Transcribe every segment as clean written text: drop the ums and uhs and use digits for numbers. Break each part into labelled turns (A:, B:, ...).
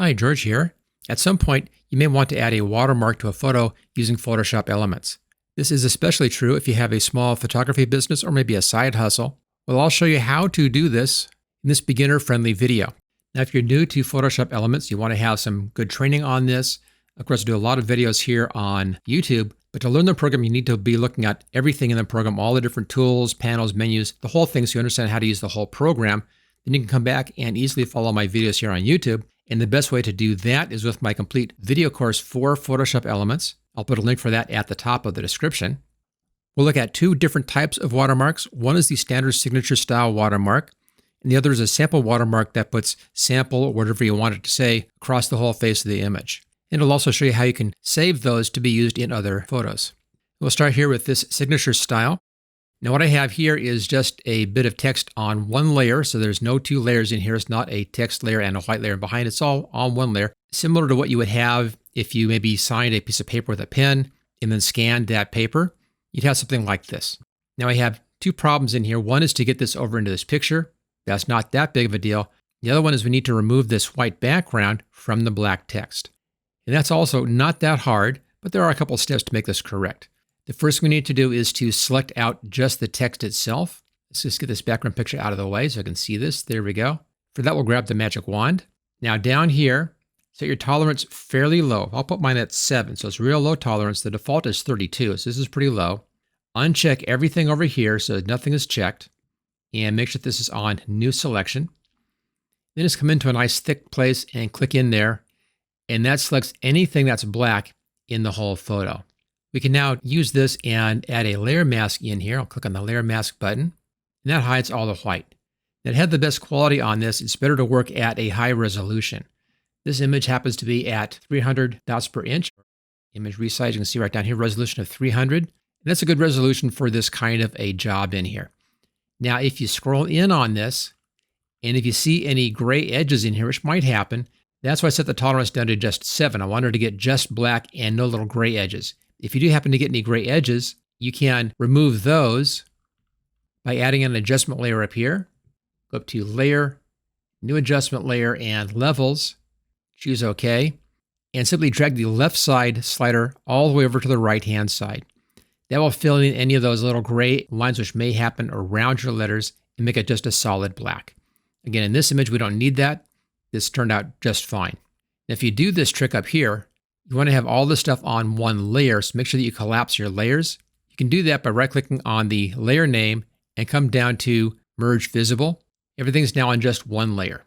A: Hi, George here. At some point, you may want to add a watermark to a photo using Photoshop Elements. This is especially true if you have a small photography business or maybe a side hustle. Well, I'll show you how to do this in this beginner-friendly video. Now, if you're new to Photoshop Elements, you want to have some good training on this. Of course, I do a lot of videos here on YouTube, but to learn the program, you need to be looking at everything in the program, all the different tools, panels, menus, the whole thing, so you understand how to use the whole program. Then you can come back and easily follow my videos here on YouTube. And the best way to do that is with my complete video course for Photoshop Elements. I'll put a link for that at the top of the description. We'll look at two different types of watermarks. One is the standard signature style watermark, and the other is a sample watermark that puts sample, or whatever you want it to say, across the whole face of the image. And it'll also show you how you can save those to be used in other photos. We'll start here with this signature style. Now what I have here is just a bit of text on one layer, so there's no two layers in here. It's not a text layer and a white layer behind. It's all on one layer, similar to what you would have if you maybe signed a piece of paper with a pen and then scanned that paper. You'd have something like this. Now I have two problems in here. One is to get this over into this picture. That's not that big of a deal. The other one is we need to remove this white background from the black text. And that's also not that hard, but there are a couple of steps to make this correct. The first thing we need to do is to select out just the text itself. Let's just get this background picture out of the way so I can see this. There we go. For that, we'll grab the magic wand. Now down here, set your tolerance fairly low. I'll put mine at 7, so it's real low tolerance. The default is 32, so this is pretty low. Uncheck everything over here so that nothing is checked, and make sure that this is on New Selection. Then just come into a nice thick place and click in there, and that selects anything that's black in the whole photo. We can now use this and add a layer mask in here. I'll click on the layer mask button, and that hides all the white. Now, to have the best quality on this, it's better to work at a high resolution. This image happens to be at 300 dots per inch. Image resize, you can see right down here, resolution of 300. And that's a good resolution for this kind of a job in here. Now, if you scroll in on this, and if you see any gray edges in here, which might happen, that's why I set the tolerance down to just 7. I wanted to get just black and no little gray edges. If you do happen to get any gray edges, you can remove those by adding an adjustment layer up here. Go up to Layer, New Adjustment Layer, and Levels. Choose OK. And simply drag the left side slider all the way over to the right-hand side. That will fill in any of those little gray lines which may happen around your letters and make it just a solid black. Again, in this image, we don't need that. This turned out just fine. Now, if you do this trick up here, you want to have all this stuff on one layer, so make sure that you collapse your layers. You can do that by right-clicking on the layer name and come down to Merge Visible. Everything's now on just one layer.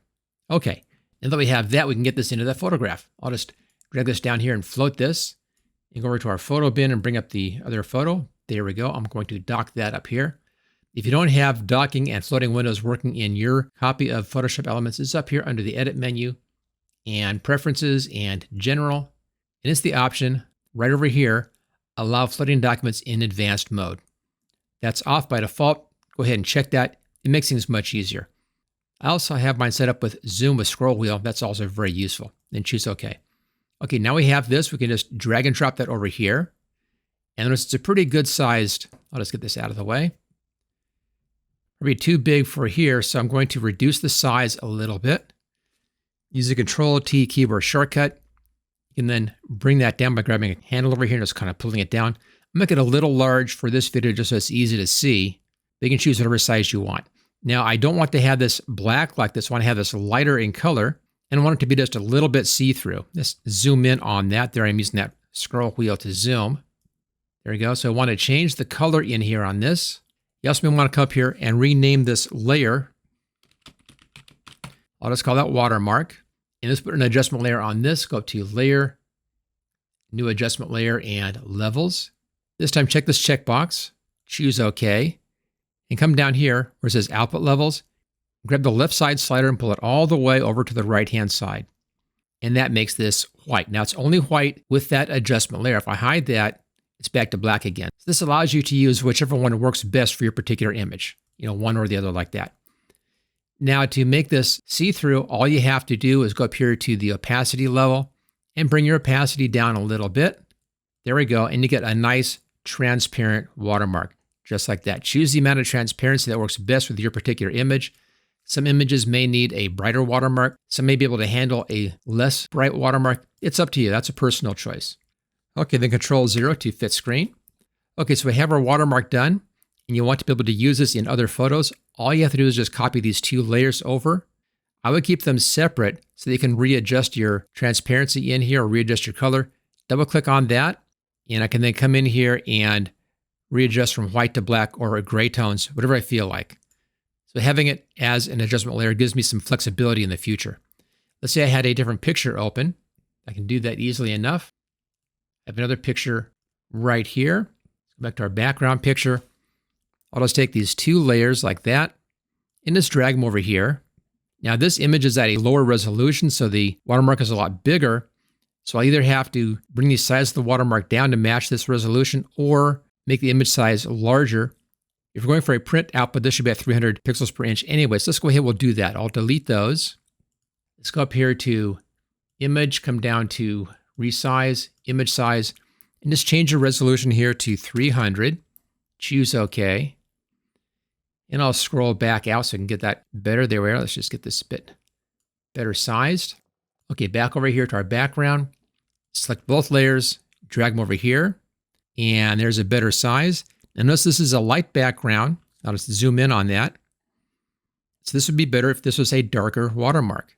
A: Okay, now that we have that, we can get this into the photograph. I'll just drag this down here and float this, and go over to our photo bin and bring up the other photo. There we go. I'm going to dock that up here. If you don't have docking and floating windows working in your copy of Photoshop Elements, it's up here under the Edit menu and Preferences and General. And it's the option right over here, Allow Floating Documents in Advanced Mode. That's off by default. Go ahead and check that. It makes things much easier. I also have mine set up with Zoom with scroll wheel. That's also very useful. Then choose OK. Okay, now we have this. We can just drag and drop that over here. And notice it's a pretty good sized, I'll just get this out of the way. Probably too big for here, so I'm going to reduce the size a little bit. Use the Control-T keyboard shortcut. You can then bring that down by grabbing a handle over here and just kind of pulling it down. I'll make it a little large for this video just so it's easy to see. But you can choose whatever size you want. Now, I don't want to have this black like this. I want to have this lighter in color, and I want it to be just a little bit see-through. Let's zoom in on that. There, I'm using that scroll wheel to zoom. There we go. So I want to change the color in here on this. You also may want to come up here and rename this layer. I'll just call that Watermark. And let's put an adjustment layer on this. Go up to Layer, New Adjustment Layer, and Levels. This time, check this checkbox. Choose OK. And come down here where it says Output Levels. Grab the left side slider and pull it all the way over to the right-hand side. And that makes this white. Now, it's only white with that adjustment layer. If I hide that, it's back to black again. So this allows you to use whichever one works best for your particular image. You know, one or the other like that. Now, to make this see-through, all you have to do is go up here to the opacity level and bring your opacity down a little bit. There we go. And you get a nice transparent watermark, just like that. Choose the amount of transparency that works best with your particular image. Some images may need a brighter watermark. Some may be able to handle a less bright watermark. It's up to you. That's a personal choice. Okay, then Control 0 to fit screen. Okay, so we have our watermark done, and you want to be able to use this in other photos. All you have to do is just copy these two layers over. I would keep them separate so that you can readjust your transparency in here or readjust your color. Double click on that, and I can then come in here and readjust from white to black or gray tones, whatever I feel like. So having it as an adjustment layer gives me some flexibility in the future. Let's say I had a different picture open. I can do that easily enough. I have another picture right here. Let's go back to our background picture. I'll just take these two layers like that and just drag them over here. Now this image is at a lower resolution, so the watermark is a lot bigger. So I either have to bring the size of the watermark down to match this resolution or make the image size larger. If you're going for a print output, this should be at 300 pixels per inch anyway. So let's go ahead, we'll do that. I'll delete those. Let's go up here to Image, come down to Resize, Image Size, and just change the resolution here to 300. Choose OK. And I'll scroll back out so I can get that better. There we are. Let's just get this a bit better sized. Okay, back over here to our background. Select both layers, drag them over here, and there's a better size. And notice this is a light background. I'll just zoom in on that. So this would be better if this was a darker watermark.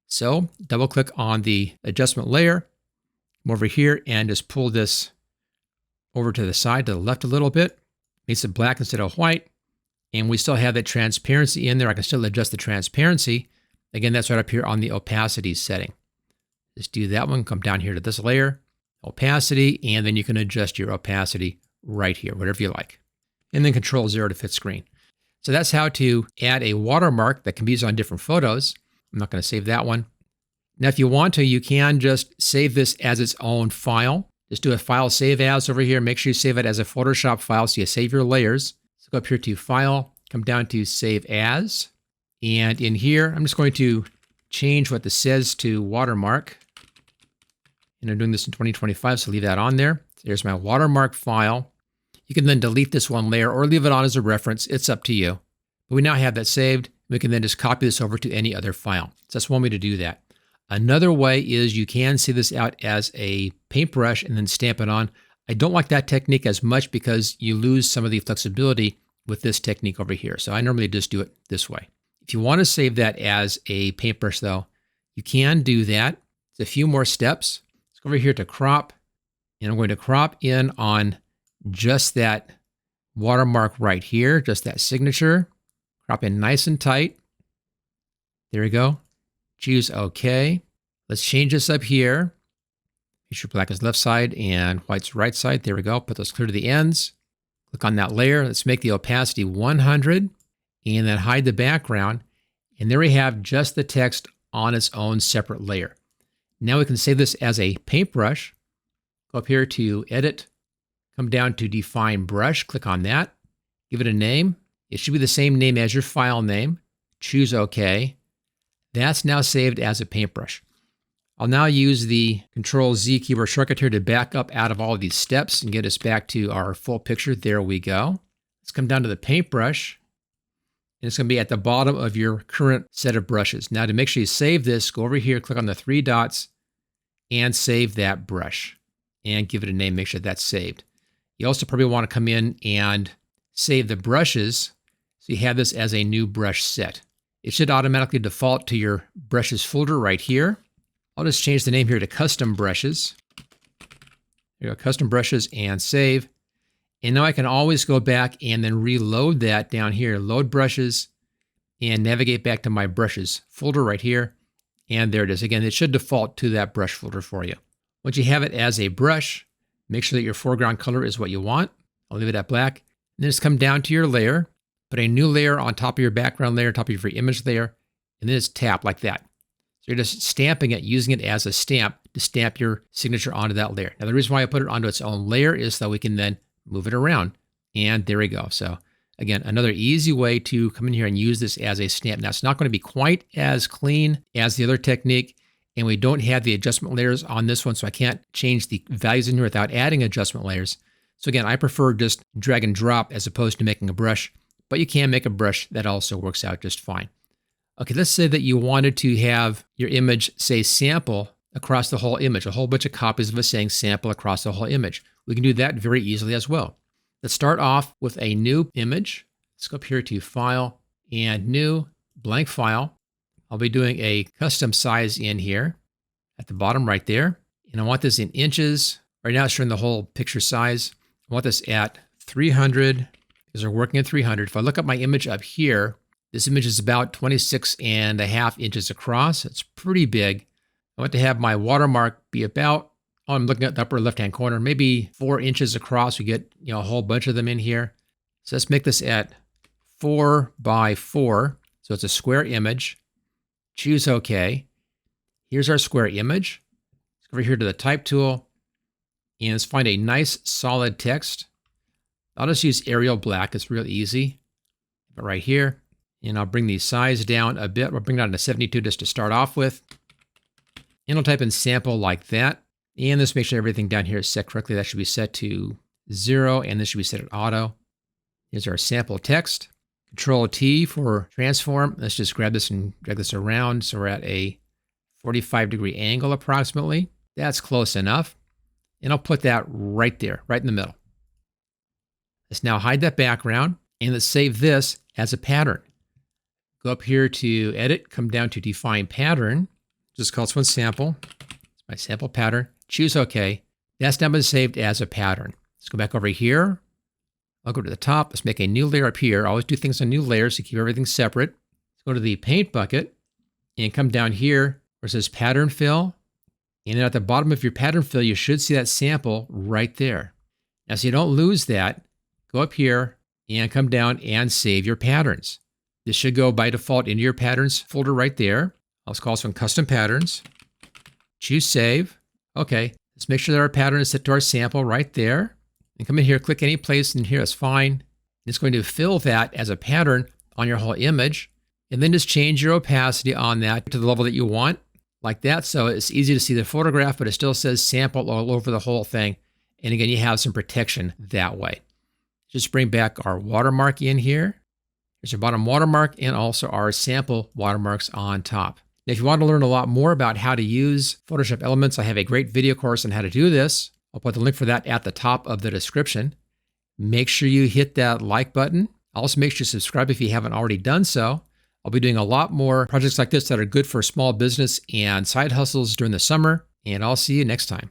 A: So double click on the adjustment layer, come over here and just pull this over to the side, to the left a little bit. Makes it black instead of white. And we still have that transparency in there. I can still adjust the transparency. Again, that's right up here on the opacity setting. Just do that one, come down here to this layer, opacity, and then you can adjust your opacity right here, whatever you like. And then Control 0 to fit screen. So that's how to add a watermark that can be used on different photos. I'm not going to save that one. Now, if you want to, you can just save this as its own file. Just do a file save as over here. Make sure you save it as a Photoshop file so you save your layers. So go up here to File, come down to Save As. And in here, I'm just going to change what this says to watermark. And I'm doing this in 2025, so leave that on there. There's my watermark file. You can then delete this one layer or leave it on as a reference. It's up to you. But we now have that saved. We can then just copy this over to any other file. So that's one way to do that. Another way is you can see this out as a paintbrush and then stamp it on. I don't like that technique as much because you lose some of the flexibility with this technique over here. So I normally just do it this way. If you want to save that as a paintbrush though, you can do that. It's a few more steps. Let's go over here to crop. And I'm going to crop in on just that watermark right here, just that signature. Crop in nice and tight. There we go. Choose OK. Let's change this up here. Make sure black is left side and white's right side. There we go. Put those clear to the ends. Click on that layer. Let's make the opacity 100 and then hide the background. And there we have just the text on its own separate layer. Now we can save this as a paintbrush. Go up here to Edit, come down to Define Brush, click on that, give it a name. It should be the same name as your file name. Choose OK. That's now saved as a paintbrush. I'll now use the Control-Z keyboard shortcut here to back up out of all of these steps and get us back to our full picture. There we go. Let's come down to the paintbrush. And it's going to be at the bottom of your current set of brushes. Now to make sure you save this, go over here, click on the three dots, and save that brush. And give it a name, make sure that's saved. You also probably want to come in and save the brushes so you have this as a new brush set. It should automatically default to your brushes folder right here. I'll just change the name here to Custom Brushes. There you go, Custom Brushes, and save. And now I can always go back and then reload that down here, Load Brushes, and navigate back to my brushes folder right here. And there it is. Again, it should default to that brush folder for you. Once you have it as a brush, make sure that your foreground color is what you want. I'll leave it at black. And then just come down to your layer, put a new layer on top of your background layer, on top of your image layer, and then just tap like that. So you're just stamping it, using it as a stamp to stamp your signature onto that layer. Now the reason why I put it onto its own layer is so that we can then move it around. And there we go. So again, another easy way to come in here and use this as a stamp. Now it's not going to be quite as clean as the other technique. And we don't have the adjustment layers on this one, so I can't change the values in here without adding adjustment layers. So again, I prefer just drag and drop as opposed to making a brush, but you can make a brush that also works out just fine. Okay, let's say that you wanted to have your image say sample across the whole image, a whole bunch of copies of it saying sample across the whole image. We can do that very easily as well. Let's start off with a new image. Let's go up here to File and New, Blank File. I'll be doing a custom size in here at the bottom right there. And I want this in inches. Right now it's showing the whole picture size. I want this at 300 because we're working at 300. If I look at my image up here, this image is about 26.5 inches across. It's pretty big. I want to have my watermark be about, I'm looking at the upper left-hand corner, maybe 4 inches across. We get a whole bunch of them in here. So let's make this at 4 by 4. So it's a square image. Choose OK. Here's our square image. Let's go over here to the Type tool and let's find a nice solid text. I'll just use Arial Black. It's real easy. But right here, and I'll bring the size down a bit. We'll bring it down to 72 just to start off with. And I'll type in sample like that. And let's make sure everything down here is set correctly. That should be set to 0, and this should be set at auto. Here's our sample text. Control T for transform. Let's just grab this and drag this around. So we're at a 45-degree angle approximately. That's close enough. And I'll put that right there, right in the middle. Let's now hide that background, and let's save this as a pattern. Go up here to Edit, come down to Define Pattern. Just call this one Sample. It's my sample pattern. Choose OK. That's now been saved as a pattern. Let's go back over here. I'll go to the top. Let's make a new layer up here. I always do things on new layers to keep everything separate. Let's go to the Paint bucket and come down here where it says Pattern Fill. And then at the bottom of your pattern fill, you should see that sample right there. Now, so you don't lose that, go up here and come down and save your patterns. This should go by default into your patterns folder right there. Let's call this one Custom Patterns. Choose Save. Okay, let's make sure that our pattern is set to our sample right there. And come in here, click any place in here, that's fine. It's going to fill that as a pattern on your whole image. And then just change your opacity on that to the level that you want, like that. So it's easy to see the photograph, but it still says sample all over the whole thing. And again, you have some protection that way. Just bring back our watermark in here. Here's our bottom watermark and also our sample watermarks on top. Now, if you want to learn a lot more about how to use Photoshop Elements, I have a great video course on how to do this. I'll put the link for that at the top of the description. Make sure you hit that like button. Also, make sure you subscribe if you haven't already done so. I'll be doing a lot more projects like this that are good for small business and side hustles during the summer, and I'll see you next time.